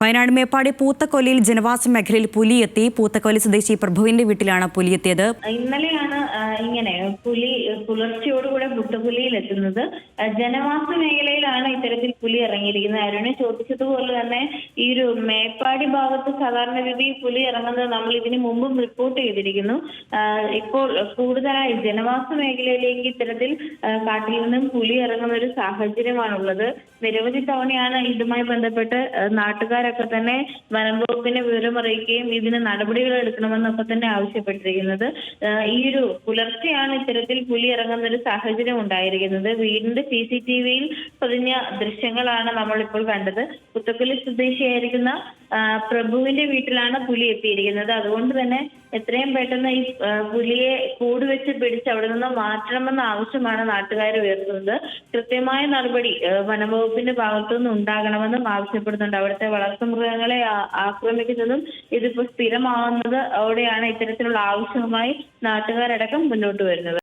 വയനാട് മേപ്പാടി പൂത്തക്കൊല്ലിയിൽ ജനവാസ മേഖലയിൽ പുലിയെത്തി. പൂത്തക്കൊല്ലി സ്വദേശി പ്രഭുവിന്റെ വീട്ടിലാണ് പുലിയെത്തിയത്. ഇന്നലെയാണ് ഇങ്ങനെ പുലി പുലർച്ചയോടുകൂടെ പുത്തക്കൊല്ലിയിൽ എത്തുന്നത്. ജനവാസ മേഖലയിലാണ് ഇത്തരത്തിൽ പുലി ഇറങ്ങിയിരിക്കുന്നത്. അരുണെ ചോദിച്ചതുപോലെ തന്നെ ഈ ഒരു മേപ്പാടി ഭാഗത്ത് സാധാരണ രീതിയിൽ പുലി ഇറങ്ങുന്നത് നമ്മൾ ഇതിനു മുമ്പും റിപ്പോർട്ട് ചെയ്തിരിക്കുന്നു. ഇപ്പോൾ കൂടുതലായി ജനവാസ മേഖലയിലേക്ക് ഇത്തരത്തിൽ കാട്ടിൽ നിന്നും പുലി ഇറങ്ങുന്ന ഒരു സാഹചര്യമാണുള്ളത്. നിരവധി തവണയാണ് ഇതുമായി ബന്ധപ്പെട്ട് നാട്ടുകാരൊക്കെ തന്നെ വനംവകുപ്പിനെ വിവരമറിയിക്കുകയും ഇതിന് നടപടികൾ എടുക്കണമെന്നൊക്കെ തന്നെ ആവശ്യപ്പെട്ടിരിക്കുന്നത്. ഈ ഒരു പുലർച്ചെയാണ് ഇത്തരത്തിൽ പുലി ഇറങ്ങുന്ന ഒരു സാഹചര്യം ഉണ്ടായിരിക്കുന്നത്. വീടിന്റെ CCTVയിൽ പതിഞ്ഞ ദൃശ്യങ്ങളാണ് നമ്മളിപ്പോൾ കണ്ടത്. പുത്തക്കൊല്ലി സ്വദേശിയായിരിക്കുന്ന പ്രഭുവിന്റെ വീട്ടിലാണ് പുലി എത്തിയിരിക്കുന്നത്. അതുകൊണ്ട് തന്നെ എത്രയും പെട്ടെന്ന് ഈ പുലിയെ കൂടുവെച്ച് പിടിച്ച് അവിടെ നിന്ന് മാറ്റണമെന്ന ആവശ്യമാണ് നാട്ടുകാർ ഉയർത്തുന്നത്. കൃത്യമായ നടപടി വനംവകുപ്പിന്റെ ഭാഗത്തുനിന്ന് ഉണ്ടാകണമെന്നും ആവശ്യപ്പെടുന്നുണ്ട്. അവിടുത്തെ വളർത്തുമൃഗങ്ങളെ ആക്രമിക്കുന്നതും ഇതിപ്പോ സ്ഥിരമാവുന്നത് അവിടെയാണ് ഇത്തരത്തിലുള്ള ആവശ്യവുമായി നാട്ടുകാരടക്കം മുന്നോട്ട് വരുന്നത്.